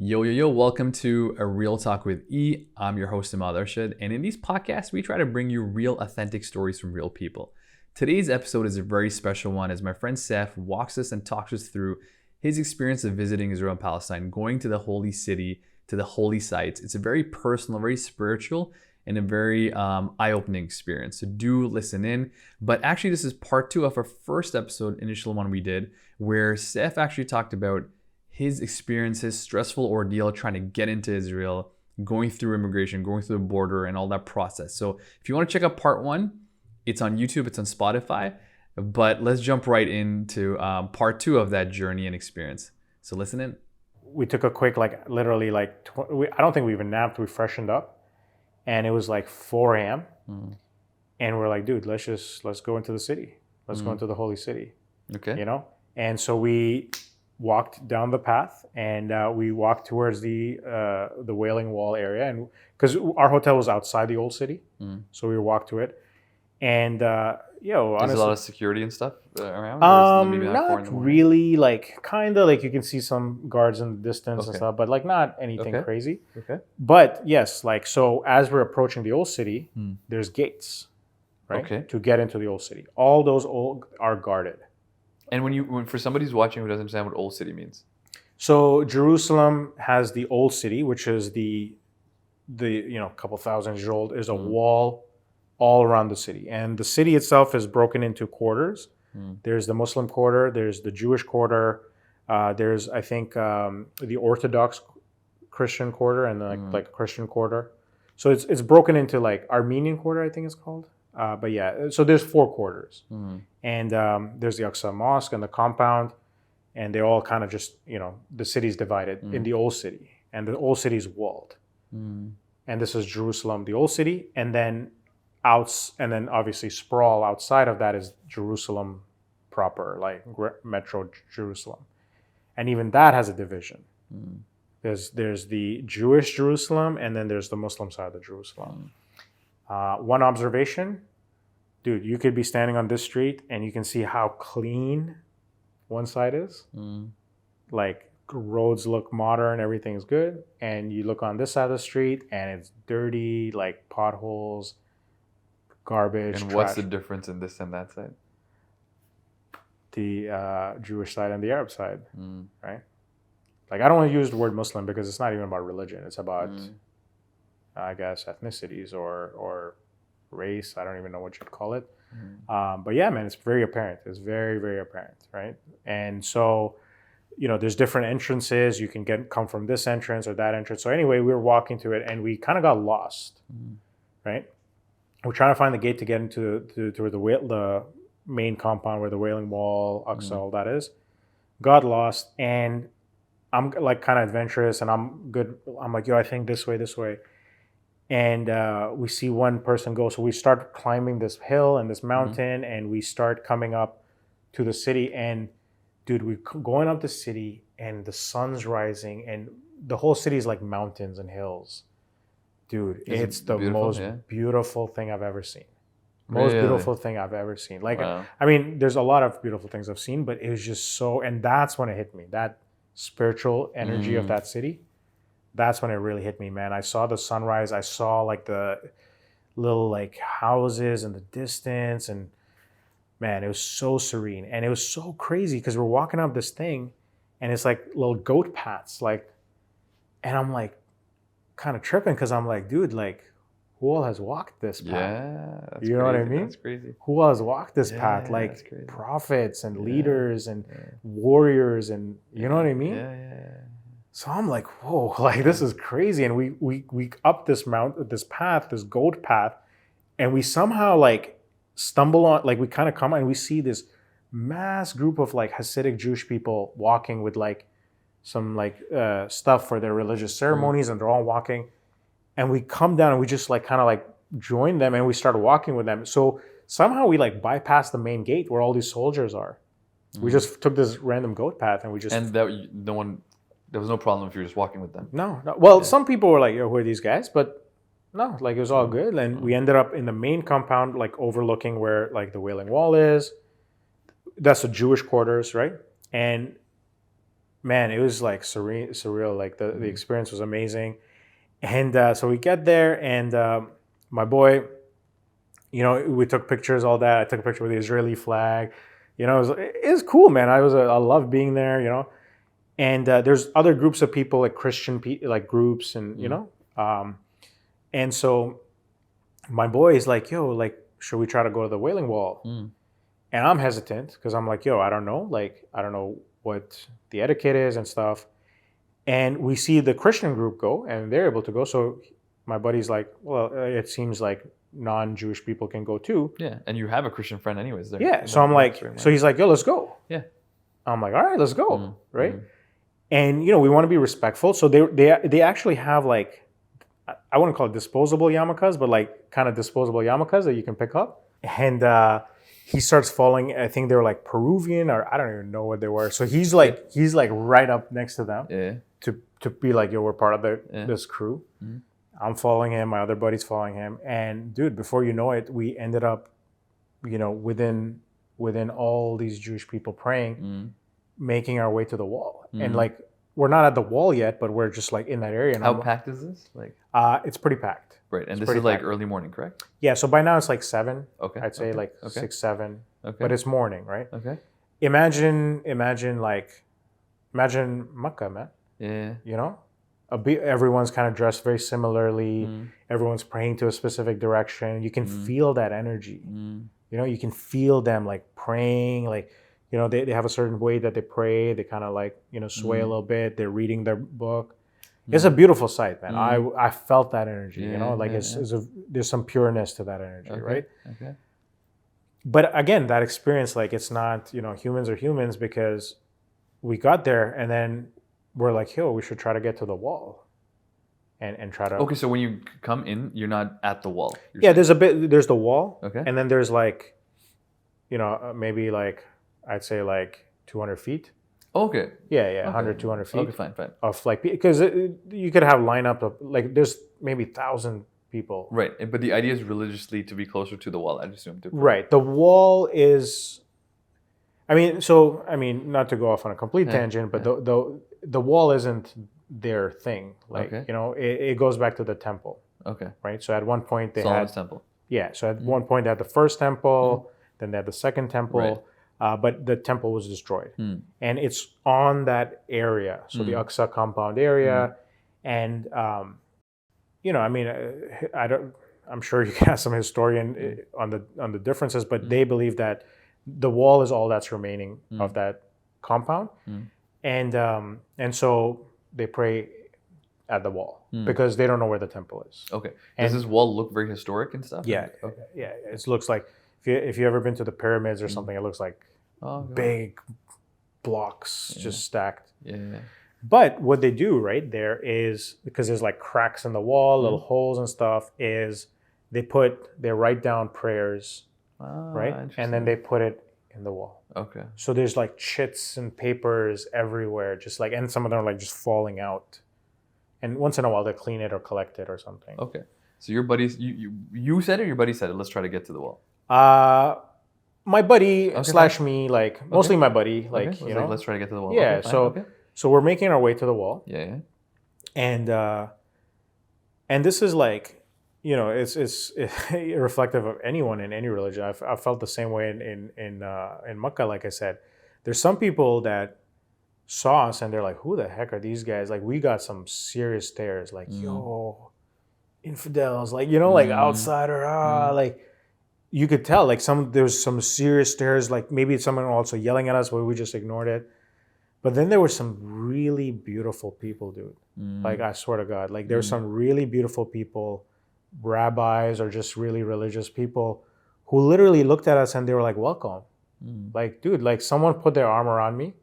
Yo, welcome to a Real Talk with E. I'm your host, Ahmad Arshad, and in these podcasts, we try to bring you real, authentic stories from real people. Today's episode is a very special one as my friend Seth walks us and talks us through his experience of visiting Israel and Palestine, going to the holy city, to the holy sites. It's a very personal, very spiritual, and a very eye-opening experience. So do listen in. But actually, this is part two of our first episode, initial one we did, where Seth actually talked about his experience, his stressful ordeal trying to get into Israel, going through immigration, going through the border, and all that process. So if you want to check out part one, it's on YouTube, it's on Spotify. But let's jump right into part two of that journey and experience. So listen in. We took a quick, I don't think we even napped, we freshened up. And it was like 4 a.m. And we're like, dude, let's go into the city. Let's go into the holy city. Okay. You know? And so we walked down the path and we walked towards the Wailing Wall area, and because our hotel was outside the old city, so we walked to it. And honestly, there's a lot of security and stuff around. Not really. Kind of you can see some guards in the distance and stuff, but not anything crazy. Okay. But yes, so as we're approaching the old city, there's gates, right? Okay. To get into the old city. All those are guarded. And when for somebody who's watching who doesn't understand what old city means. So Jerusalem has the old city, which is the couple thousand years old. There's a wall all around the city, and the city itself is broken into quarters. There's the Muslim quarter, there's the Jewish quarter, there's I think the Orthodox Christian quarter, and like a Christian quarter. So it's broken into Armenian quarter, I think it's called. But yeah, so there's 4 quarters, and there's the Aqsa Mosque and the compound, and they all kind of just the city's divided in the old city, and the old city is walled, and this is Jerusalem, the old city, and then obviously sprawl outside of that is Jerusalem proper, Metro Jerusalem, and even that has a division. There's the Jewish Jerusalem, and then there's the Muslim side of the Jerusalem. One observation, dude, you could be standing on this street and you can see how clean one side is. Roads look modern, everything's good. And you look on this side of the street and it's dirty, potholes, garbage, And trash. what's the difference in this and that side? The Jewish side and the Arab side, right? I don't want to use the word Muslim because it's not even about religion. It's about... I guess ethnicities or race. I don't even know what you'd call it. But yeah, man, it's very apparent. It's very, very apparent, right? And so, there's different entrances. You can come from this entrance or that entrance. So anyway, we were walking to it and we kind of got lost, right? We're trying to find the gate to get into the main compound where the Wailing Wall, Aqsa, all that is. Got lost, and I'm kind of adventurous, and I'm good. I'm like, I think this way. And we see one person go. So we start climbing this hill and this mountain, and we start coming up to the city. And dude, we're going up the city, and the sun's rising, and the whole city is like mountains and hills. Dude, it's the most beautiful thing I've ever seen. Beautiful thing I've ever seen. Wow. I mean, there's a lot of beautiful things I've seen, but it was just so, and that's when it hit me. That spiritual energy of that city. That's when it really hit me, man. I saw the sunrise. I saw the little houses in the distance, and man, it was so serene, and it was so crazy because we're walking up this thing, and it's little goat paths, and I'm kind of tripping because I'm dude, who all has walked this path? Yeah, that's you know crazy. what I mean? That's crazy. Who all has walked this path? Prophets and leaders and warriors, and you know what I mean? Yeah. So I'm whoa, this is crazy. And we up this path, this goat path, and we somehow stumble on, we kind of come and we see this mass group of Hasidic Jewish people walking with some stuff for their religious ceremonies, and they're all walking. And we come down and we just join them, and we start walking with them. So somehow we bypass the main gate where all these soldiers are. We just took this random goat path, and we just... And there was no problem if you were just walking with them. No. Well, some people were like, who are these guys? But no, it was all good. And we ended up in the main compound, overlooking where the Wailing Wall is. That's the Jewish quarters, right? And man, it was like surreal. Like the experience was amazing. And so we get there, and my boy, we took pictures, all that. I took a picture with the Israeli flag. It was cool, man. I love being there, And there's other groups of people, like Christian like groups, and and so my boy is like, yo, like, should we try to go to the Wailing Wall? And I'm hesitant because I'm like, yo, I don't know. Like, I don't know what the etiquette is and stuff. And we see the Christian group go, and they're able to go. So my buddy's like, well, it seems like non-Jewish people can go too. Yeah, and you have a Christian friend anyways there. Yeah, so I'm like, so he's like, yo, let's go. Yeah. I'm like, all right, let's go, right? And, we want to be respectful. So they actually have, like, I wouldn't call it disposable yarmulkes, but like kind of disposable yarmulkes that you can pick up. And he starts falling. I think they were like Peruvian, or I don't even know what they were. So he's like right up next to them. Yeah. To be like, yo, we're part of this crew. I'm following him. My other buddy's following him. And dude, before you know it, we ended up, within all these Jewish people praying, making our way to the wall. And like, we're not at the wall yet, but we're just like in that area. And how packed is this? Like, it's pretty packed. Right, and this is like early morning, correct? Yeah, so by now it's like 7. Okay. I'd say like 6, 7. Okay. But it's morning, right? Okay. Imagine Makkah, man. Yeah. Everyone's kind of dressed very similarly. Everyone's praying to a specific direction. You can feel that energy. You can feel them like praying, like, they have a certain way that they pray. They kind of like, sway a little bit. They're reading their book. It's a beautiful sight, man. I felt that energy, there's some pureness to that energy, right? Okay. But again, that experience, like, it's not, humans are humans, because we got there and then we're like, yo, we should try to get to the wall and try to. Okay, so when you come in, you're not at the wall. Yeah, there's the wall. Okay. And then there's like, maybe like, I'd say like 200 feet. Okay. Yeah, 100, 200 feet. Okay, fine. Of like, because you could have lineup of like, there's maybe 1,000 people. Right, but the idea is religiously to be closer to the wall, I assume. Right. The wall is, not to go off on a complete tangent, but the wall isn't their thing. Like, it goes back to the temple. Okay. Right. So at one point they Solomon's temple. Yeah. So at one point they had the first temple, then they had the second temple. Right. But the temple was destroyed, and it's on that area. So the Aqsa compound area, and I'm sure you can ask some historian on the differences, but they believe that the wall is all that's remaining of that compound, and so they pray at the wall because they don't know where the temple is. Okay. Does this wall look very historic and stuff? Yeah. Okay. Yeah. It looks like if you ever been to the pyramids or something, it looks like big blocks just stacked. Yeah. But what they do right there is, because there's like cracks in the wall, little holes and stuff, is they write down prayers, right? And then they put it in the wall. Okay. So there's like chits and papers everywhere, just like, and some of them are like just falling out. And once in a while they clean it or collect it or something. Okay. So your buddies, you said it or your buddy said it? Let's try to get to the wall. My buddy / me, like mostly my buddy, like, let's try to get to the wall. Yeah. Okay, so we're making our way to the wall. Yeah. And this is like, it's reflective of anyone in any religion. I felt the same way in Makkah. Like I said, there's some people that saw us and they're like, who the heck are these guys? Like, we got some serious stares, like, yo, infidels, like, like outsider, like. You could tell, like, there's some serious stares, like maybe someone also yelling at us, but we just ignored it. But then there were some really beautiful people, dude. Like, I swear to God, like there's some really beautiful people, rabbis or just really religious people, who literally looked at us and they were like, welcome. Like, dude, like someone put their arm around me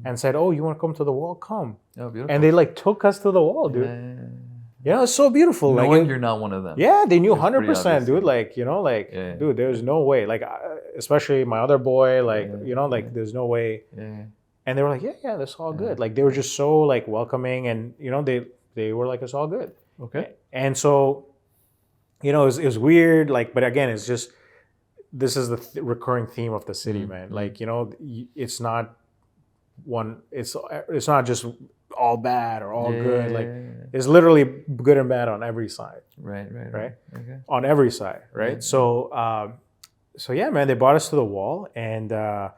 and said, oh, you want to come to the wall? Come. Oh, beautiful. And they like took us to the wall, dude. Yeah, it's so beautiful. Knowing you're not one of them. Yeah, they knew 100%, dude. Like, dude, there's no way. Like, especially my other boy, like, like, there's no way. Yeah. And they were like, yeah, that's all good. Like, they were just so, like, welcoming, and, they were like, it's all good. Okay. And so, it was weird, like, but again, it's just, this is the recurring theme of the city, man. Like, it's not one. It's not just all bad or all good. Like yeah. it's literally good and bad on every side. Right. Okay. On every side, right? Yeah. So yeah, man, they brought us to the wall, and I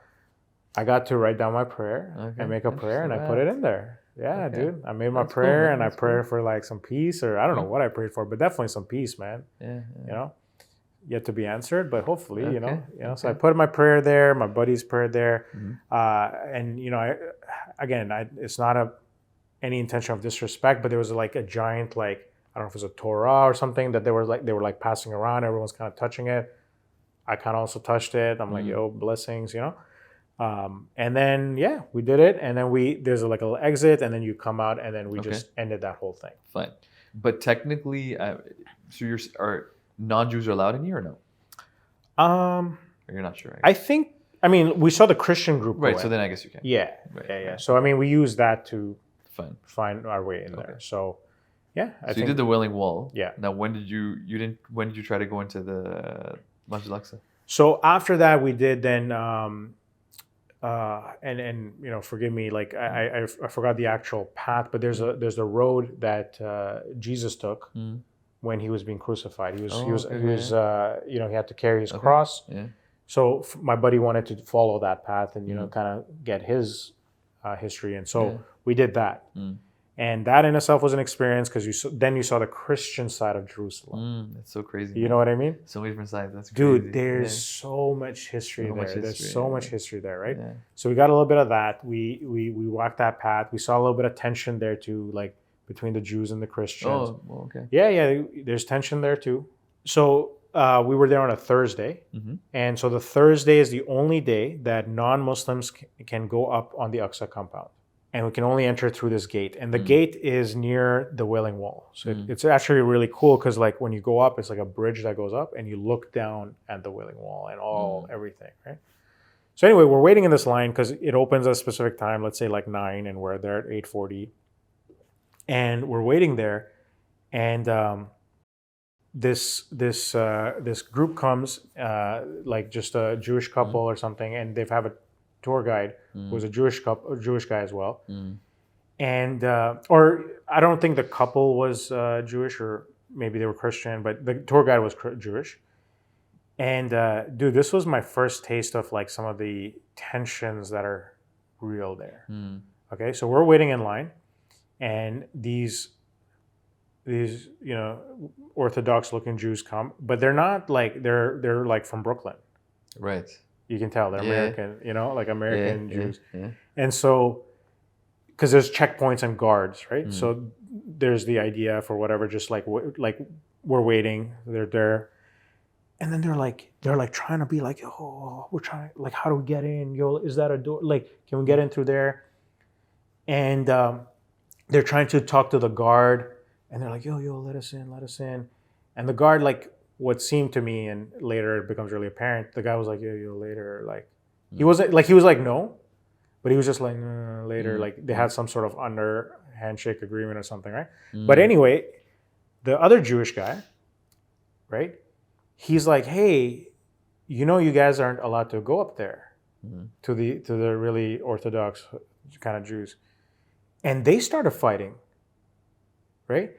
got to write down my prayer and make a prayer, and I put it in there. Yeah, Okay. dude, I made my That's cool, prayer, man. and I That's prayed cool. for like some peace, or I don't know what I prayed for, but definitely some peace, man. Yeah. You know, yet to be answered, but hopefully, you know. Okay. So I put my prayer there, my buddy's prayer there, Mhm. and you know, it's not any intention of disrespect, but there was like a giant, like, I don't know if it was a Torah or something that they were like passing around. Everyone's kind of touching it. I kind of also touched it. I'm like, yo, blessings, you know. And then yeah, we did it, and then there's like a little exit, and then you come out, and then we just ended that whole thing. Fine. But technically, so are non-Jews are allowed in here or no? Or you're not sure? I think. I mean, we saw the Christian group. Right. So then I guess you can. Yeah. Right, Yeah. right. So I mean, we used that to Fine. find our way in there. So yeah, I think you did the Wailing Wall. Yeah. Now, when did you try to go into the Masjid Al Aqsa? So after that, we did then, and you know, forgive me, like I forgot the actual path, but there's a road that Jesus took when he was being crucified. He was you know, he had to carry his cross. Yeah. So my buddy wanted to follow that path and, you know, kind of get his history, and so we did that. And that in itself was an experience, because then you saw the Christian side of Jerusalem. That's so crazy. You know what I mean? So many different sides. That's crazy. Dude, there's so much history there. There's so much history there, right? Yeah. So we got a little bit of that. We walked that path. We saw a little bit of tension there too, like between the Jews and the Christians. Oh, well, okay. Yeah. There's tension there too. So we were there on a Thursday, and so the Thursday is the only day that non-Muslims can go up on the Aqsa compound. And we can only enter through this gate. And the gate is near the Wailing Wall. So it's actually really cool, because like when you go up, it's like a bridge that goes up, and you look down at the Wailing Wall and everything, right? So anyway, we're waiting in this line because it opens at a specific time, let's say like 9, and we're there at 8:40. And we're waiting there, and this group comes, like just a Jewish couple or something, and they have a tour guide who was a Jewish guy as well, and or I don't think the couple was Jewish, or maybe they were Christian, but the tour guide was Jewish. And dude, this was my first taste of like some of the tensions that are real there. Okay, so we're waiting in line, and these you know, Orthodox looking Jews come, but they're not like they're like from Brooklyn. Right. You can tell they're American, you know, like American Jews. Yeah. And so, because there's checkpoints and guards, right? So there's the idea for whatever, just like we're waiting, they're there, and then they're like trying to be like, oh, we're trying, like, how do we get in? Yo, is that a door? Like, can we get in through there? And they're trying to talk to the guard, and they're like, yo, let us in. And the guard, like, what seemed to me, and later it becomes really apparent, the guy was like, yo, later, like, he was like no, but he was just like, later, like they had some sort of under handshake agreement or something, right? But anyway, the other Jewish guy, right, he's like, hey, you know, you guys aren't allowed to go up there to the really Orthodox kind of Jews. And they started fighting, right?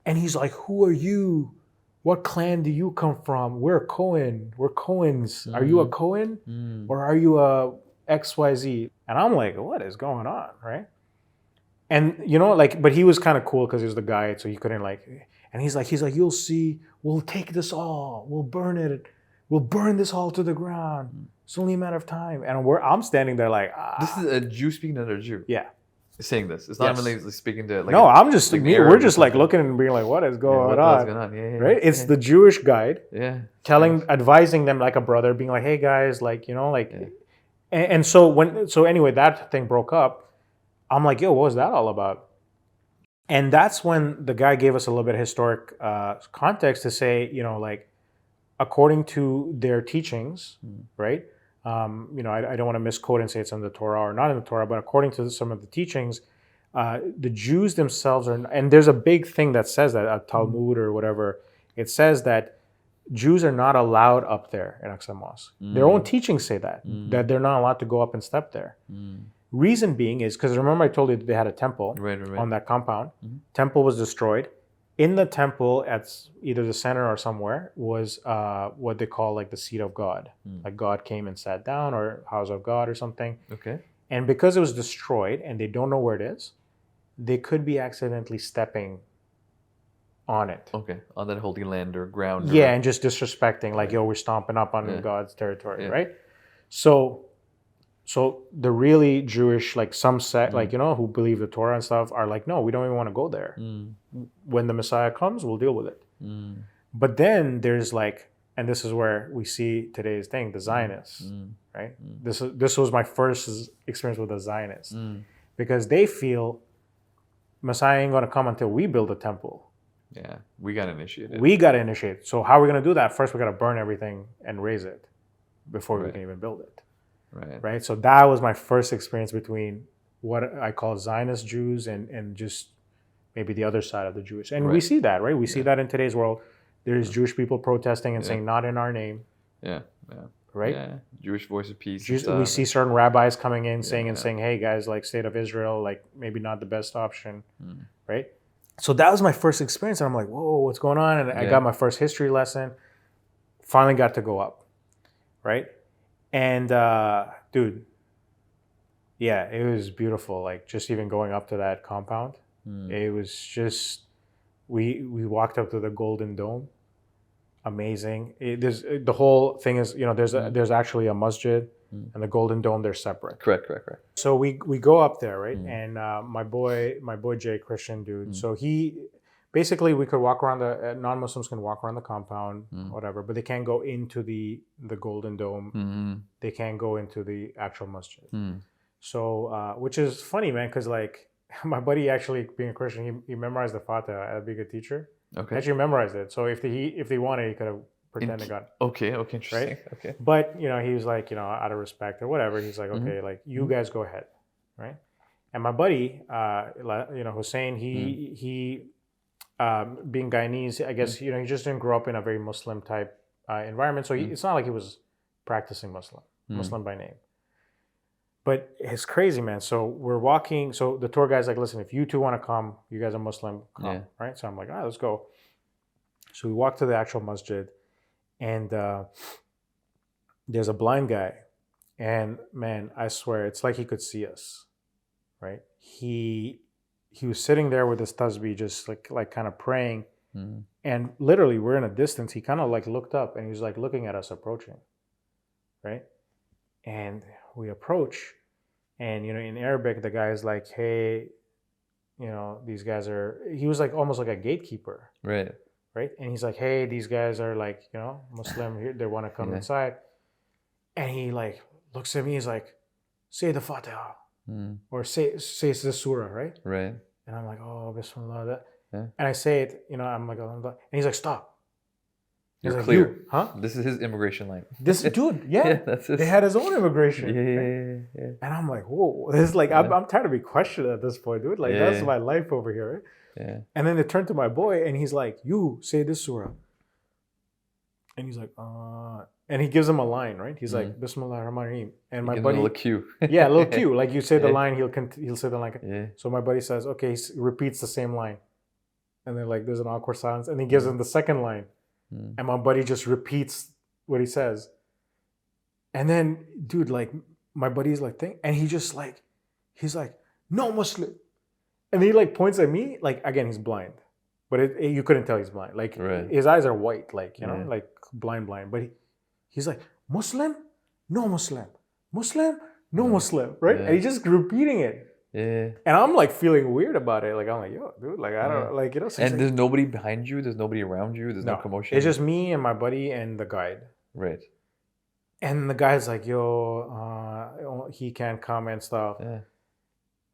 And he's like, who are you? What clan do you come from? We're Cohen. We're Cohens. Are you a Cohen? Or are you a XYZ? And I'm like, what is going on, right? And, you know, like, but he was kind of cool because he was the guide, so he couldn't like, and he's like, you'll see, we'll take this all. We'll burn it. We'll burn this all to the ground. It's only a matter of time. And I'm standing there like, This is a Jew speaking to another Jew. Yeah. Saying this. It's not really speaking to like. No, I'm just like we're just like looking and being like, what is going on? What's going on? Yeah, right? It's the Jewish guide. Yeah. Advising them like a brother, being like, hey guys, like, you know, like, and so anyway, that thing broke up. I'm like, yo, what was that all about? And that's when the guy gave us a little bit of historic context to say, you know, like, according to their teachings, right? You know, I don't want to misquote and say it's in the Torah or not in the Torah, but according to some of the teachings, the Jews themselves are, and there's a big thing that says that, a Talmud or whatever, it says that Jews are not allowed up there in Aqsa Mosque. Their own teachings say that they're not allowed to go up and step there. Reason being is because remember I told you that they had a temple Right. on that compound. Temple was destroyed. In the temple, at either the center or somewhere, was what they call like the seat of God. Like God came and sat down, or house of God or something. Okay. And because it was destroyed and they don't know where it is, they could be accidentally stepping on it. Okay. On that holy land or ground. Yeah, and just disrespecting, like, yo, we're stomping up on God's territory, right? So the really Jewish, like some sect, like, who believe the Torah and stuff are like, no, we don't even want to go there. When the Messiah comes, we'll deal with it. But then there's like, and this is where we see today's thing, the Zionists, right? This was my first experience with the Zionists, because they feel Messiah ain't going to come until we build a temple. Yeah, we got initiated. We got to initiate. So how are we going to do that? First, we got to burn everything and raise it before we can even build it. Right. So that was my first experience between what I call Zionist Jews and just maybe the other side of the Jewish. And we see that, right? We see that in today's world. There's Jewish people protesting and saying, not in our name. Yeah. Right? Yeah. Jewish voice of peace. We see certain rabbis coming in saying, hey, guys, like state of Israel, like maybe not the best option. Right? So that was my first experience. And I'm like, whoa, what's going on? And I got my first history lesson. Finally got to go up. Right? And dude, yeah, it was beautiful. Like just even going up to that compound, it was just, we walked up to the Golden Dome. Amazing. The whole thing is, there's actually a masjid and the Golden Dome, they're separate. Correct. So we go up there, right? And my boy Jay, Christian dude. So he, basically we could walk around non-Muslims can walk around the compound, whatever, but they can't go into the Golden Dome. They can't go into the actual masjid. So, which is funny, man, because like my buddy actually being a Christian, he memorized the Fatiha at being a teacher. Okay. He actually memorized it. So if he wanted, he could have pretended God. Okay, interesting. Right? Okay. But, he was like, out of respect or whatever, he's like, okay, like you guys go ahead, right? And my buddy, Hussein, he being Guyanese, I guess, he just didn't grow up in a very Muslim type environment. So it's not like he was practicing Muslim by name. But it's crazy, man. So we're walking. So the tour guy's like, listen, if you two want to come, you guys are Muslim, come, right? So I'm like, all right, let's go. So we walk to the actual masjid, and there's a blind guy. And man, I swear, it's like he could see us, right? He was sitting there with his tasbih, just like kind of praying. And literally, we're in a distance. He kind of like looked up, and he was like looking at us approaching, right? And we approach, and in Arabic, the guy is like, hey, these guys are, he was like almost like a gatekeeper. Right. And he's like, hey, these guys are like, Muslim here, they want to come inside. And he like looks at me, he's like, say the Fatiha. Or say the surah, right? And I'm like, oh, Bismillah. And I say it, I'm like, and he's like, stop. You're like, clear. This is his immigration line. This dude, that's his. They had his own immigration. Yeah. And I'm like, whoa, this is like, I'm tired of being questioned at this point, dude. Like, that's my life over here, right? Yeah. And then they turn to my boy, and he's like, you say this surah. And he's like, and he gives him a line, right? He's like, Bismillah ar-Rahman ar-Rahim. And my buddy, a little cue. Yeah, a little cue. Like you say the line, he'll say the line. Yeah. So my buddy says, okay, he repeats the same line. And then like there's an awkward silence, and he gives him the second line. And my buddy just repeats what he says. And then, dude, like, my buddy's like, and he just like, he's like, no Muslim. And he like points at me, like, again, he's blind. But you couldn't tell he's blind. Like, his eyes are white, like, like blind. But he's like, Muslim? No Muslim. Muslim? No Muslim, right? And he's just repeating it. Yeah. And I'm like feeling weird about it. Like, I'm like, yo, dude, like, I don't, like, So and there's nobody behind you? There's nobody around you? There's no commotion? It's just me and my buddy and the guide. Right. And the guy's like, yo, he can't come and stuff. Yeah.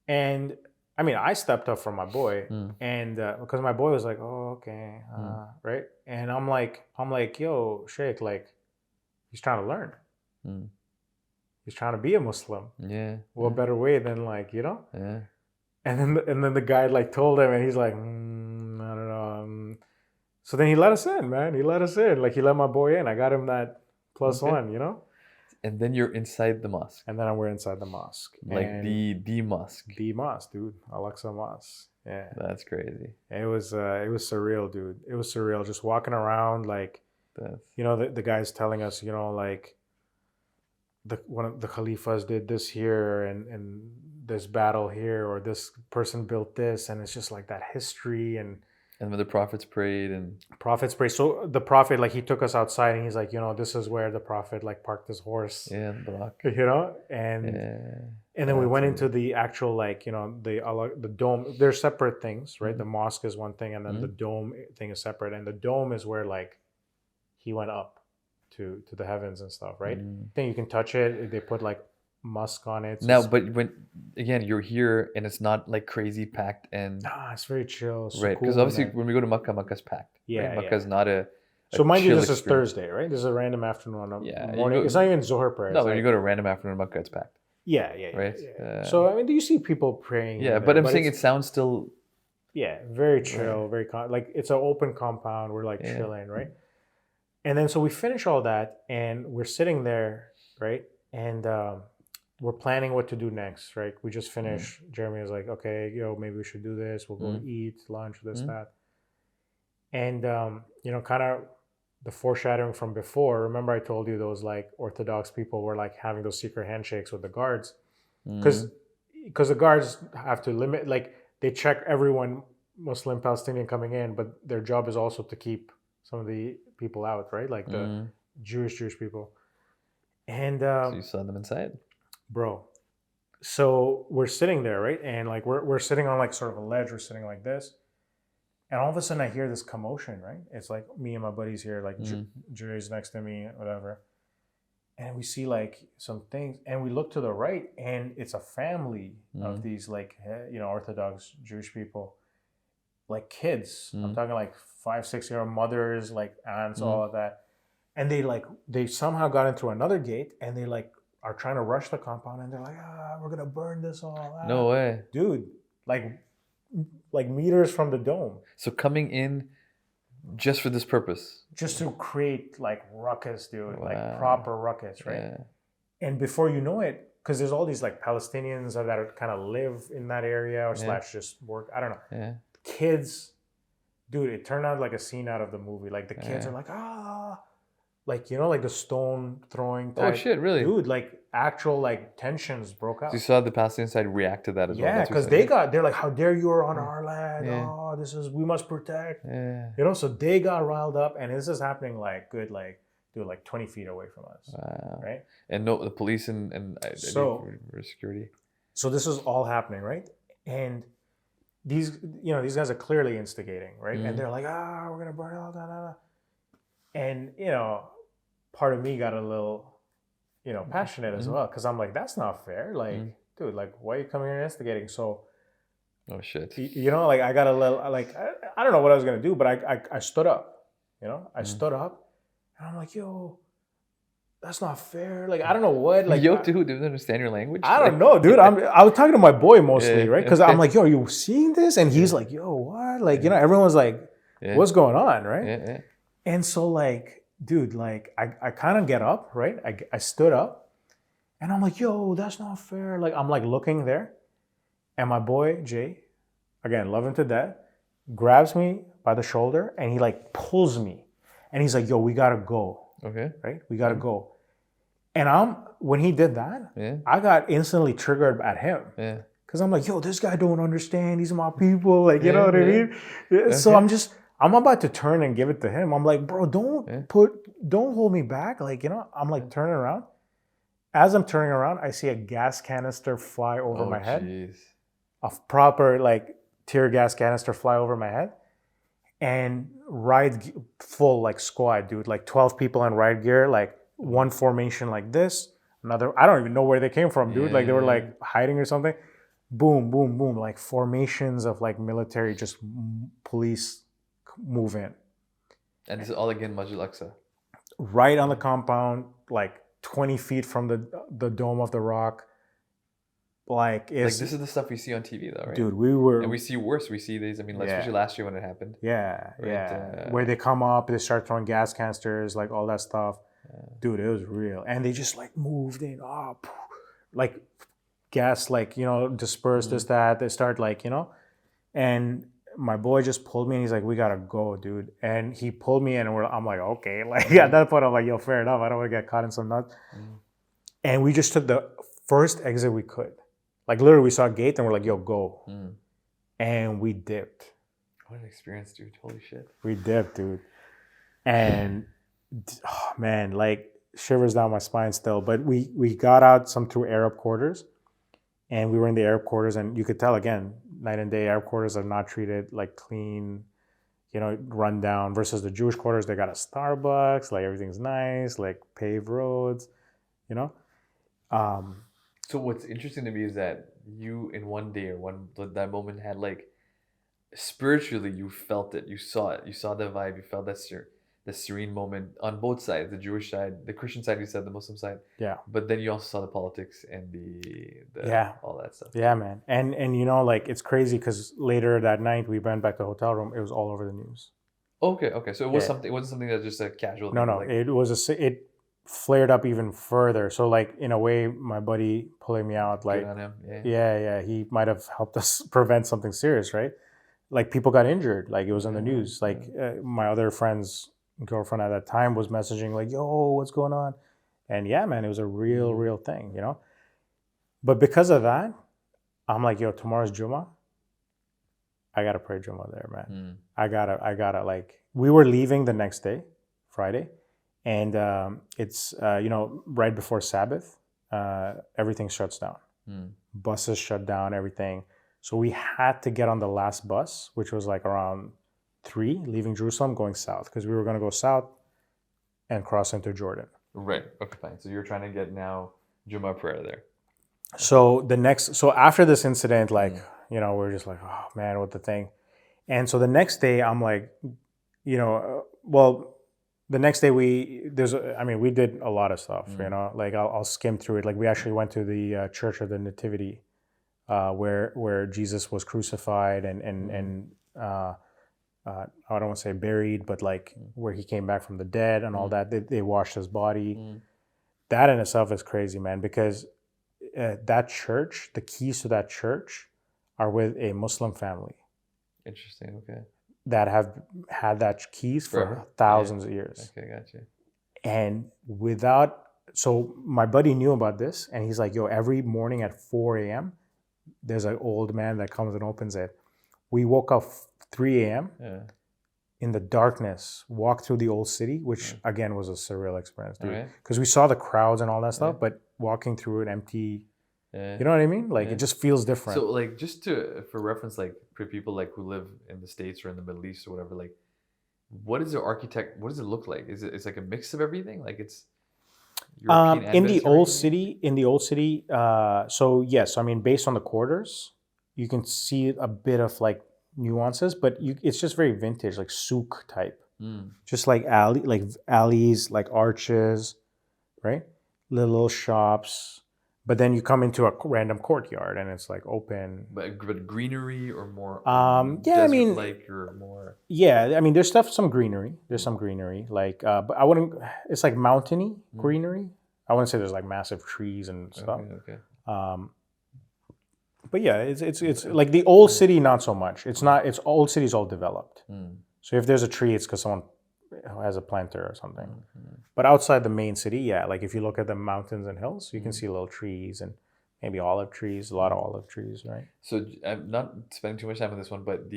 And I mean, I stepped up for my boy, and because my boy was like, oh, okay, right? And I'm like, yo, Sheikh, like, he's trying to learn. He's trying to be a Muslim. Yeah. What better way than like, Yeah. And then the guy like told him, and he's like, I don't know. So then he let us in, man. He let us in. Like, he let my boy in. I got him that +1, And then you're inside the mosque. And then we're inside the mosque. Like And the mosque. the mosque, dude. Al Aqsa Mosque. Yeah. That's crazy. It was surreal, dude. It was surreal. Just walking around, like, you know, the guy's telling us, you know, like, one of the Khalifas did this here, and this battle here, or this person built this, and it's just like that history. And when the prophets prayed and so the prophet, like, he took us outside, and he's like, you know, this is where the prophet, like, parked his horse. Yeah, the rock. You know, and then we went into the actual, like, you know, the dome. They're separate things, right? The mosque is one thing, and then the dome thing is separate. And the dome is where, like, he went up to the heavens and stuff, right? I think you can touch it. They put, like, musk on it. So now, but when again you're here and it's not like crazy packed and it's very chill, right? Because obviously when we go to Makkah, Makkah's packed. Yeah, right? Makkah's not a so mind you, this chill is Thursday, right? This is a random afternoon, morning. It's not even Zohar prayer. No, when you go to random afternoon Makkah, it's packed. Yeah. Right. So I mean, do you see people praying? Yeah, but I'm saying it sounds still. Yeah, very chill, very like it's an open compound. We're like chilling, right? And then so we finish all that, and we're sitting there, right? And we're planning what to do next, right? We just finished. Jeremy was like, okay, maybe we should do this. We'll go eat lunch, this, that. And, you know, kind of the foreshadowing from before. Remember I told you those, like, Orthodox people were, like, having those secret handshakes with the guards. Because the guards have to limit, like, they check everyone, Muslim, Palestinian, coming in, but their job is also to keep some of the people out, right? Like the Jewish people. And so you saw them inside, bro. So we're sitting there, right? And, like, we're sitting on, like, sort of a ledge. We're sitting like this, and all of a sudden I hear this commotion, right? It's like me and my buddies here, like Jerry's next to me, whatever. And we see, like, some things, and we look to the right, and it's a family of these, like, you know, Orthodox Jewish people, like, kids. I'm talking like 5-6-year-old mothers, like aunts, all of that. And they somehow got in through another gate, and they, like, are trying to rush the compound, and they're like, we're gonna burn this all. No way, dude! Like meters from the dome. So coming in just for this purpose, just to create, like, ruckus, dude. Wow. Like proper ruckus, right? Yeah. And before you know it, because there's all these, like, Palestinians that are kind of live in that area or slash just work. I don't know. Yeah. Kids, dude, it turned out like a scene out of the movie. Like, the kids are like, like, you know, like the stone throwing type. Oh shit, really? Dude, like, actual, like, tensions broke out. So you saw the Palestinian side react to that as well. Yeah, because they're like, how dare you are on our land? Yeah. We must protect. Yeah. You know, so they got riled up, and this is happening, like, good, like, dude, like 20 feet away from us. Wow. Right? And the police and security. So this is all happening, right? And these guys are clearly instigating, right? And they're like, we're gonna burn it all down. And, you know, part of me got a little, you know, passionate as well, because I'm like, that's not fair. Like, dude, like, why are you coming here and instigating? So, oh shit, you know, like, I got a little, like, I don't know what I was gonna do, but I stood up. You know, I stood up, and I'm like, yo, that's not fair. Like, I don't know what. Like, yo, dude, didn't understand your language. I don't know, dude. I was talking to my boy mostly, right? Because I'm like, yo, are you seeing this? And he's like, yo, what? Like, you know, everyone's like, what's going on, right? Yeah. And so, like, dude, like, I kind of get up, right? I stood up, and I'm like, yo, that's not fair. Like, I'm, like, looking there, and my boy Jay, again, love him to death, grabs me by the shoulder, and he, like, pulls me, and he's like, yo, we gotta go. Okay. Right? We gotta go. And when he did that, I got instantly triggered at him. Yeah. Because I'm like, yo, this guy don't understand. These are my people. Like, you know what I mean? Yeah. So I'm about to turn and give it to him. I'm like, bro, don't hold me back. Like, you know, I'm like turning around. As I'm turning around, I see a gas canister fly over my head. Geez. A proper, like, tear gas canister fly over my head. And ride full, like, squad, dude. Like, 12 people in ride gear, like, one formation like this. Another, I don't even know where they came from, dude. Like, they were, like, hiding or something. Boom, boom, boom. Like, formations of, like, military, just police move in. And this is all again Masjid Al Aqsa. Right on the compound, like 20 feet from the dome of the rock. Like, this is the stuff we see on TV, though, right? Dude, and we see worse. We see these. I mean, especially last year when it happened. Yeah, right? Yeah. Where they come up, they start throwing gas canisters, like all that stuff. Dude, it was real. And they just like moved in, like gas, like, dispersed, this, that. They start like, and my boy just pulled me and he's like, we gotta go, dude. And he pulled me in and I'm like, okay. Like at that point, I'm like, yo, fair enough. I don't want to get caught in some nuts. And we just took the first exit we could. Like literally we saw a gate and we're like, yo, go. And we dipped. What an experience, dude. Holy shit. We dipped, dude. And oh man, like shivers down my spine still. But we got out some through Arab quarters. And we were in the Arab quarters, and you could tell again, night and day, Arab quarters are not treated like clean, run down, versus the Jewish quarters. They got a Starbucks, like everything's nice, like paved roads, So what's interesting to me is that you in one day or that moment had like spiritually you felt it, you saw it, you saw the vibe, you felt that the serene moment on both sides, the Jewish side, the Christian side, you said, the Muslim side. Yeah. But then you also saw the politics and the all that stuff. Yeah, man. And like it's crazy because later that night we went back to the hotel room. It was all over the news. Okay. So it was something. It wasn't something that was just a casual thing. No. It flared up even further. So like in a way, my buddy pulling me out, like, good on him. Yeah, he might have helped us prevent something serious, right? Like people got injured. Like it was on the news. Like my other friend's girlfriend at that time was messaging like, yo, what's going on? And yeah, man, it was a real thing, But because of that, I'm like, yo, tomorrow's Jummah. I gotta pray Jummah there, man. I gotta like, we were leaving the next day, Friday, and it's right before Sabbath, everything shuts down. Buses shut down, everything. So we had to get on the last bus, which was like around 3, leaving Jerusalem, going south, because we were going to go south and cross into Jordan. Right. Okay, fine. So you're trying to get now Jummah prayer there. So after this incident, like, we're just like, oh man, what the thing. And so the next day I'm like, the next day we did a lot of stuff, like I'll skim through it. Like we actually went to the Church of the Nativity, where Jesus was crucified and I don't want to say buried, but like where he came back from the dead and all that. They washed his body. That in itself is crazy, man, because that church, the keys to that church are with a Muslim family. Interesting, okay. That have had that keys for thousands of years. Okay, gotcha. And so my buddy knew about this, and he's like, yo, every morning at 4 a.m., there's an old man that comes and opens it. We woke up 3 a.m. In the darkness, walked through the old city, which again was a surreal experience, dude. Because we saw the crowds and all that stuff, but walking through an empty, you know what I mean? Like it just feels different. So like just for reference, like for people like who live in the States or in the Middle East or whatever, like what is the architect? What does it look like? It's like a mix of everything? Like it's European and in the old city. So yes, I mean based on the quarters, you can see a bit of like nuances, but it's just very vintage, like souk type. Just like alleys, like arches, right? Little shops. But then you come into a random courtyard and it's like open. But greenery or more desert-like or more. Yeah, I mean there's some greenery. There's some greenery. Like but I wouldn't, it's like mountainy greenery. I wouldn't say there's like massive trees and stuff. Okay. But yeah, it's like the old city, not so much. It's old city's all developed. So if there's a tree, it's because someone has a planter or something. But outside the main city, yeah, like if you look at the mountains and hills, you can see little trees and maybe olive trees, a lot of olive trees, right? So I'm not spending too much time on this one, but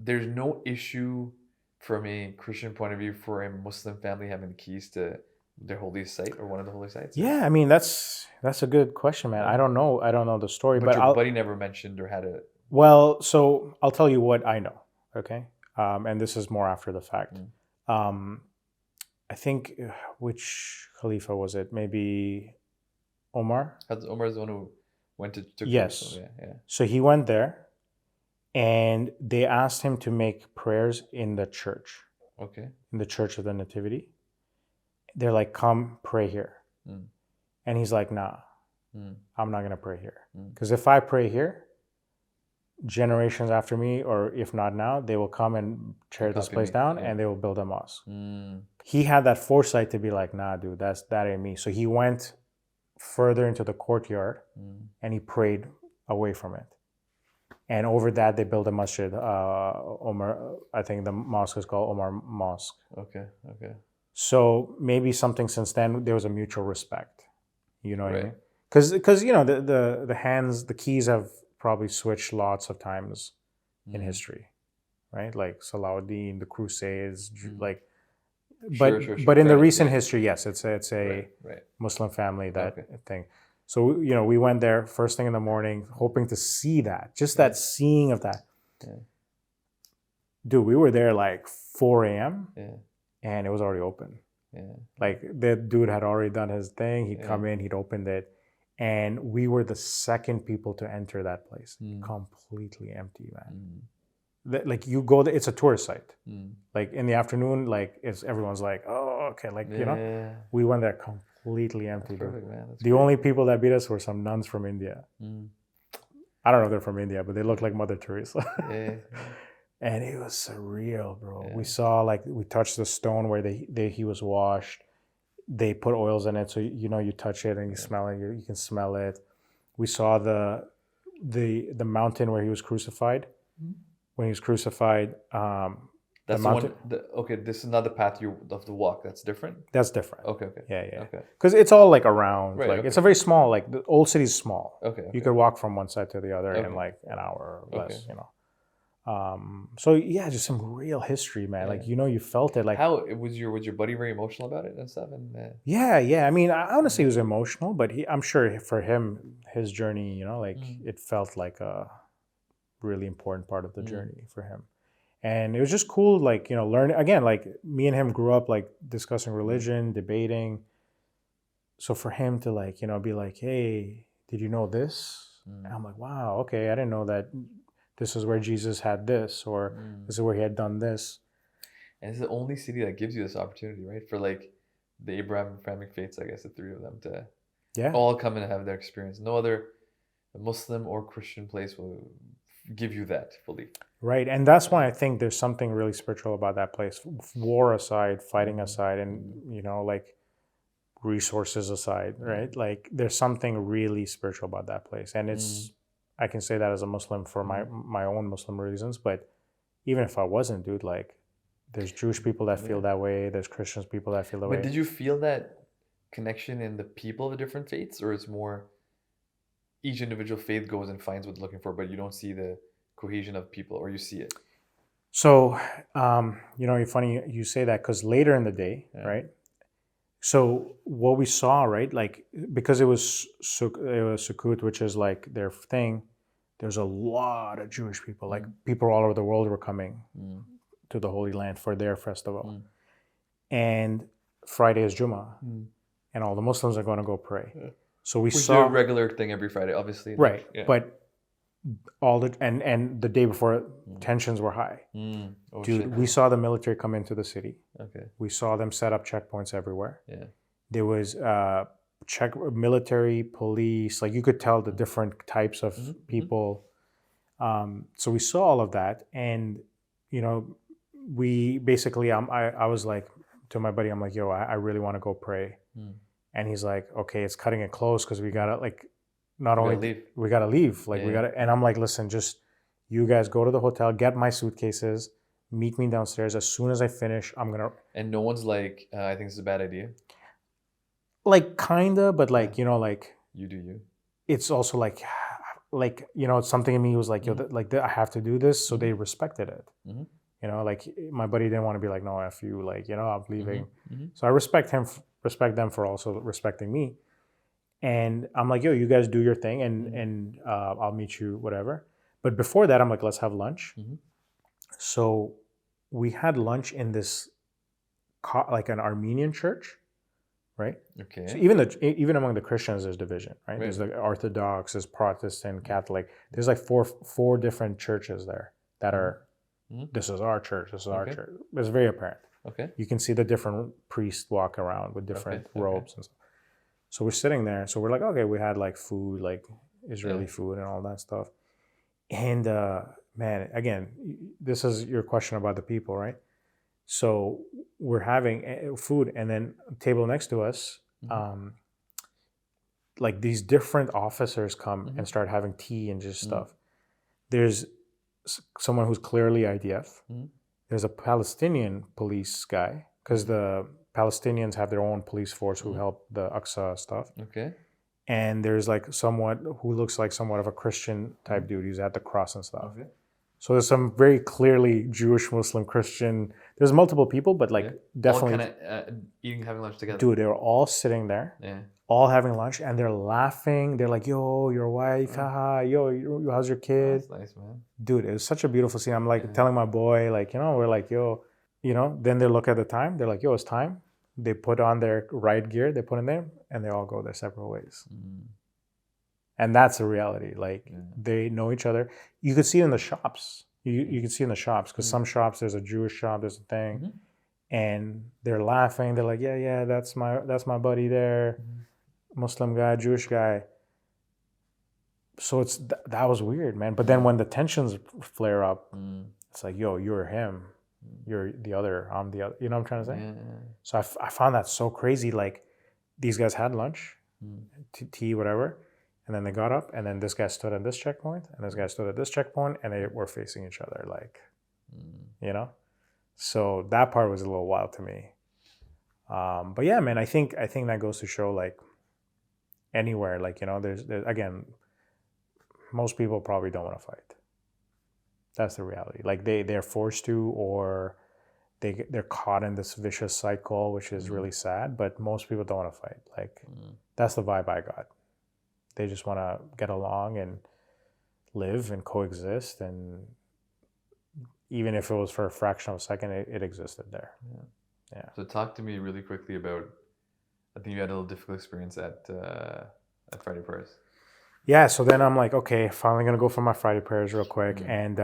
there's no issue from a Christian point of view for a Muslim family having the keys to their holy site or one of the holy sites? Yeah, I mean that's a good question, man. I don't know the story, but your buddy never mentioned or had a. Well, so I'll tell you what I know, okay? And this is more after the fact. I think which Khalifa was it? Maybe Omar. Omar is the one who went to. Yes. Yeah. So he went there, and they asked him to make prayers in the church. Okay. In the Church of the Nativity. They're like, come pray here. And he's like, nah, I'm not going to pray here. Because if I pray here, generations after me, or if not now, they will come and tear this place down and they will build a mosque. He had that foresight to be like, nah, dude, that ain't me. So he went further into the courtyard and he prayed away from it. And over that, they built a masjid. Omar, I think the mosque is called Omar Mosque. Okay. So maybe something since then, there was a mutual respect. You know what I mean? Because you know, the keys have probably switched lots of times in history, right? Like Salahuddin, the Crusades, like. But in the recent history, yes, it's a Muslim family thing. So you know, we went there first thing in the morning, hoping to see that, just that seeing of that. Dude, we were there like 4 a.m. And it was already open. Like the dude had already done his thing. He'd come in, he'd opened it, and we were the second people to enter that place. Completely empty, man. Like you go there, it's a tourist site. Like in the afternoon, like everyone's like, oh, okay, like you know, we went there completely empty. Perfect, man. The only people that beat us were some nuns from India. I don't know if they're from India, but they look like Mother Teresa. And it was surreal, bro. We saw, like, we touched the stone where he was washed. They put oils in it, so you know, you touch it and you smell it. You can smell it. We saw the mountain where he was crucified. When he was crucified, that's the mountain. Okay, this is not the path of the walk. That's different. That's different. Okay. Yeah. Okay. Because it's all like around. Right, like it's a very small. Like the old city's small. Okay. You could walk from one side to the other in like an hour or less. You know. So yeah, just some real history, man. Like, you know, you felt it. Like, how was your buddy very emotional about it and stuff? And yeah. I mean, I honestly was emotional, but I'm sure for him, his journey, you know, like it felt like a really important part of the journey for him. And it was just cool, like, you know, learning again, like me and him grew up like discussing religion, debating. So for him to, like, you know, be like, hey, did you know this? And I'm like, wow, okay, I didn't know that this is where Jesus had this, or this is where he had done this. And it's the only city that gives you this opportunity, right? For like the Abrahamic faiths, I guess, the three of them to all come and have their experience. No other Muslim or Christian place will give you that fully. Right. And that's why I think there's something really spiritual about that place. War aside, fighting aside, and, you know, like resources aside, right? Like there's something really spiritual about that place. And it's, I can say that as a Muslim for my own Muslim reasons, but even if I wasn't, dude, like there's Jewish people that feel that way. There's Christians people that feel that way. But did you feel that connection in the people of the different faiths, or it's more each individual faith goes and finds what they're looking for, but you don't see the cohesion of people, or you see it? So, you know, it's funny you say that, because later in the day, right? So what we saw, right, like, because it was Sukkot, which is like their thing, there's a lot of Jewish people, like people all over the world were coming to the Holy Land for their festival. And Friday is Jummah, and all the Muslims are going to go pray. So we saw a regular thing every Friday, obviously. Right, but all the and the day before, tensions were high. Dude, we saw the military come into the city. Okay. We saw them set up checkpoints everywhere. Yeah. There was military, police, like you could tell the different types of people. So we saw all of that, and you know, we basically, I was like to my buddy, I'm like, yo, I really want to go pray. And he's like, okay, it's cutting it close because we gotta, like, not only we gotta leave, like we gotta, and I'm like, listen, just you guys go to the hotel, get my suitcases, meet me downstairs. As soon as I finish, I'm gonna. And no one's like, I think this is a bad idea. Like kinda, but like, you know, like you do you. It's also like, you know, something in me was like, yo, I have to do this, so they respected it. You know, like my buddy didn't want to be like, no, F you, like, you know, I'm leaving. So I respect them for also respecting me. And I'm like, yo, you guys do your thing, and I'll meet you, whatever. But before that, I'm like, let's have lunch. So we had lunch in this, like an Armenian church, right? Okay. So even among the Christians, there's division, right? There's like Orthodox, there's Protestant, Catholic. There's like four different churches there that are, this is our church, this is our church. It's very apparent. Okay. You can see the different priests walk around with different robes and stuff. So we're sitting there. So we're like, okay, we had like food, like Israeli food and all that stuff. And man, again, this is your question about the people, right? So we're having food, and then table next to us, like these different officers come and start having tea and just stuff. There's someone who's clearly IDF. There's a Palestinian police guy, because the Palestinians have their own police force who help the Aqsa stuff. Okay. And there's like someone who looks like somewhat of a Christian type dude. He's at the cross and stuff. Okay. So there's some very clearly Jewish, Muslim, Christian. There's multiple people, but like definitely all kind of eating, having lunch together. Dude, they were all sitting there, all having lunch, and they're laughing. They're like, "Yo, your wife, haha, yo, how's your kid?" That's nice, man. Dude, it was such a beautiful scene. I'm like telling my boy, like, we're like, "Yo," Then they look at the time. They're like, "Yo, it's time." They put on their Riot gear. They put in there, and they all go their separate ways. And that's the reality. Like they know each other. You could see it in the shops. You can see in the shops, because some shops, there's a Jewish shop, there's a thing, and they're laughing. They're like, yeah, that's my buddy there, Muslim guy, Jewish guy. So it's that was weird, man. But then when the tensions flare up, it's like, yo, you're him, you're the other, I'm the other. You know what I'm trying to say? So I found that so crazy. Like these guys had lunch, tea, whatever. And then they got up, and then this guy stood at this checkpoint, and this guy stood at this checkpoint, and they were facing each other, like, So that part was a little wild to me. But yeah, man, I think that goes to show, like, anywhere, like, there's again, most people probably don't want to fight. That's the reality. Like they're forced to, or they're caught in this vicious cycle, which is really sad. But most people don't want to fight. Like that's the vibe I got. They just want to get along and live and coexist. And even if it was for a fraction of a second, it existed there. Yeah. So talk to me really quickly about, I think you had a little difficult experience at Friday prayers. Yeah. So then I'm like, okay, finally going to go for my Friday prayers real quick. And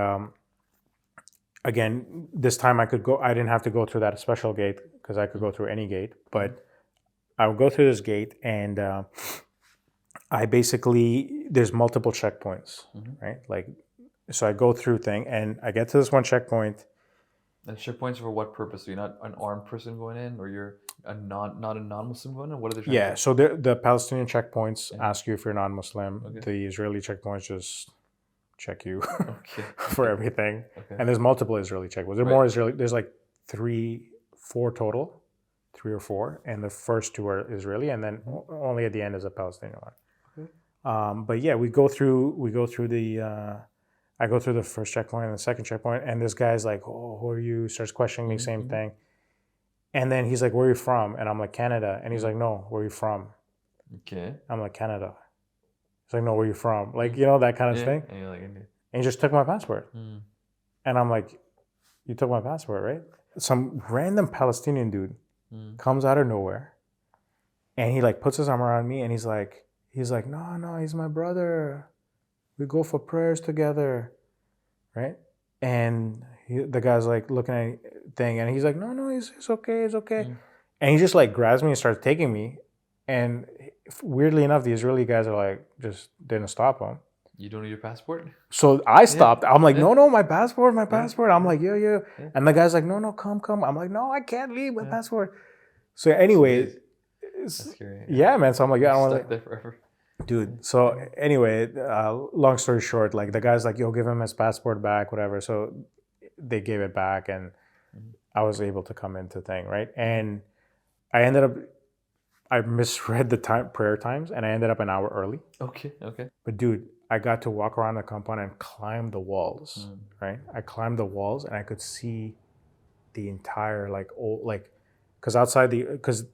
again, this time I didn't have to go through that special gate, because I could go through any gate. But I would go through this gate, and I basically, there's multiple checkpoints, right? Like, so I go through thing, and I get to this one checkpoint. And checkpoints for what purpose? Are you not an armed person going in, or you're not a non-Muslim going in? What are the checkpoints? Yeah, so the Palestinian checkpoints ask you if you're non-Muslim. Okay. The Israeli checkpoints just check you for everything. Okay. And there's multiple Israeli checkpoints. There's more Israeli. There's like 3 or 4, and the first 2 are Israeli, and then only at the end is a Palestinian one. But yeah, we go through the, I go through the first checkpoint and the second checkpoint, and this guy's like, "Oh, who are you?" Starts questioning me, same thing. And then he's like, "Where are you from?" And I'm like, "Canada." And he's like, "No, where are you from?" Okay. I'm like, "Canada." He's like, "No, where are you from?" Like, that kind of thing. And you're like, India. And he just took my passport. And I'm like, "You took my passport, right?" Some random Palestinian dude comes out of nowhere, and he like puts his arm around me, and he's like, no, he's my brother. We go for prayers together, right? And the guy's like looking at thing, and he's like, no, it's okay, it's okay. And he just like grabs me and starts taking me. And weirdly enough, the Israeli guys are like, just didn't stop him. You don't need your passport? So I stopped. I'm like, no, my passport. I'm like, yeah. And the guy's like, no, come. I'm like, no, I can't leave my passport. So anyway, that's scary. Yeah, man. So I'm like, I don't want to. There forever. Dude. So anyway, long story short, like the guy's like, yo, give him his passport back, whatever. So they gave it back, and I was able to come into thing, right? And I misread the prayer times, and I ended up an hour early. Okay. But dude, I got to walk around the compound and climb the walls, right? I climbed the walls, and I could see the entire because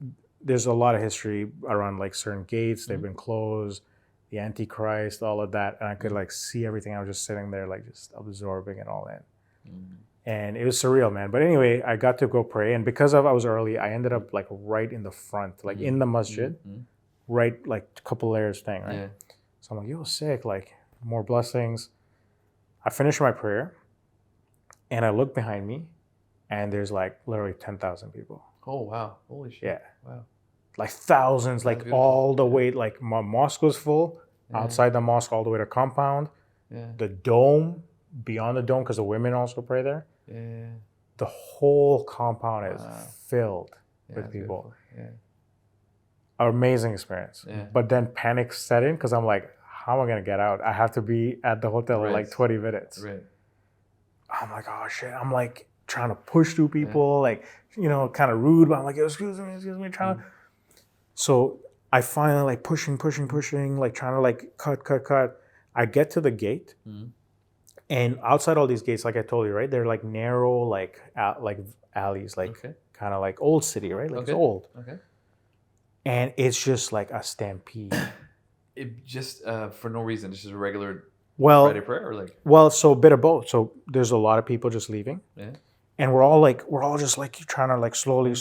there's a lot of history around like certain gates. They've been closed, the Antichrist, all of that. And I could like see everything. I was just sitting there, like just absorbing it all in. And it was surreal, man. But anyway, I got to go pray. And because I was early, I ended up like right in the front, like in the masjid, right, like a couple layers thing, right? Yeah. So I'm like, yo, sick, like more blessings. I finished my prayer, and I look behind me, and there's like literally 10,000 people. Oh, wow. Holy shit. Yeah. Wow. Like thousands, like all the way, like my mosque was full, outside the mosque, all the way to compound. The dome, beyond the dome, because the women also pray there. Yeah. The whole compound is filled with That's people. beautiful. Amazing experience. Yeah. But then panic set in because I'm like, how am I going to get out? I have to be at the hotel in like 20 minutes. Right. I'm like, oh shit. I'm like trying to push through people, like, kind of rude, but I'm like, excuse me, trying to. So I finally like pushing, like trying to like cut. I get to the gate. And outside all these gates, like I told you, right? They're like narrow, like alleys, like kind of like old city, right? Like it's old. Okay. And it's just like a stampede. It just for no reason, just a regular Friday prayer, or like. Well, so a bit of both. So there's a lot of people just leaving. Yeah. And we're all just like trying to like slowly,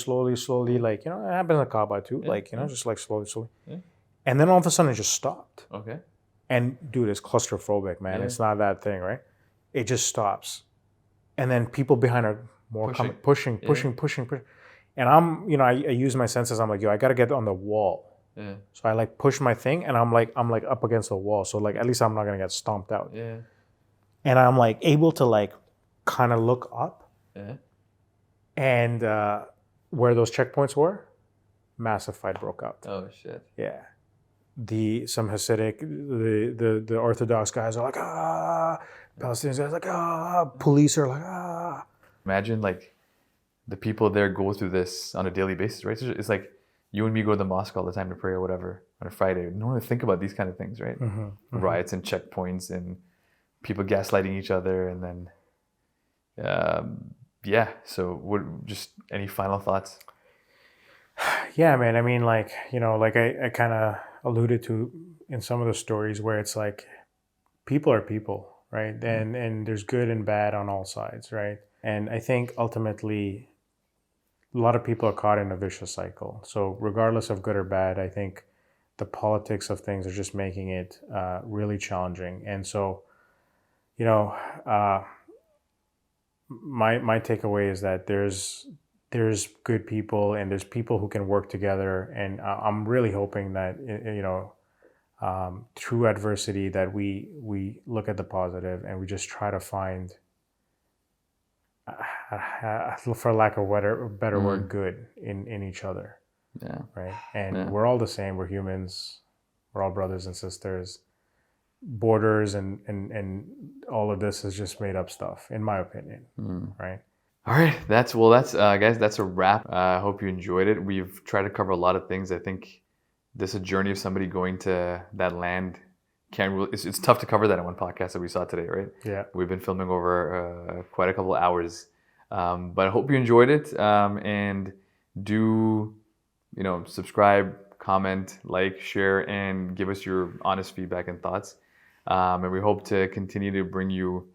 like, it happens in Kaaba too, like, just like slowly. Yeah. And then all of a sudden it just stopped. Okay. And dude, it's claustrophobic, man. It's not that thing, right? It just stops. And then people behind are more pushing. And I'm, I use my senses. I'm like, I got to get on the wall. Yeah. So I like push my thing and I'm like up against the wall. So like, at least I'm not going to get stomped out. Yeah. And I'm like able to like kind of look up. Yeah. And where those checkpoints were, massive fight broke out. Oh shit. Yeah. Some Hasidic, the Orthodox guys are like, Palestinians guys are like, police are like, Imagine like the people there go through this on a daily basis, right? So it's like you and me go to the mosque all the time to pray or whatever on a Friday. No one think about these kind of things, right? Riots and checkpoints and people gaslighting each other, and then So just any final thoughts? Yeah, man. I mean, like, like I kind of alluded to in some of the stories where it's like people are people, right? And there's good and bad on all sides, right? And I think ultimately a lot of people are caught in a vicious cycle. So regardless of good or bad, I think the politics of things are just making it really challenging. And so, my takeaway is that there's good people and there's people who can work together. And I'm really hoping that, through adversity that we look at the positive and we just try to find, for lack of a better word, good in each other. Yeah. Right. And we're all the same. We're humans. We're all brothers and sisters. Borders and all of this is just made up stuff, in my opinion. Right. All right. That's guys, that's a wrap. I hope you enjoyed it. We've tried to cover a lot of things. I think this is a journey of somebody going to that land. It's tough to cover that in one podcast that we saw today, right? Yeah. We've been filming over quite a couple of hours. But I hope you enjoyed it. And do, subscribe, comment, like, share, and give us your honest feedback and thoughts. And we hope to continue to bring you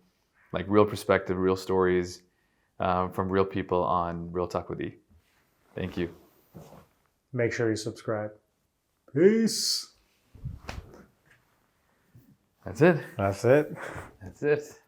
like real perspective, real stories from real people on Real Talk with E. Thank you. Make sure you subscribe. Peace. That's it. That's it. That's it.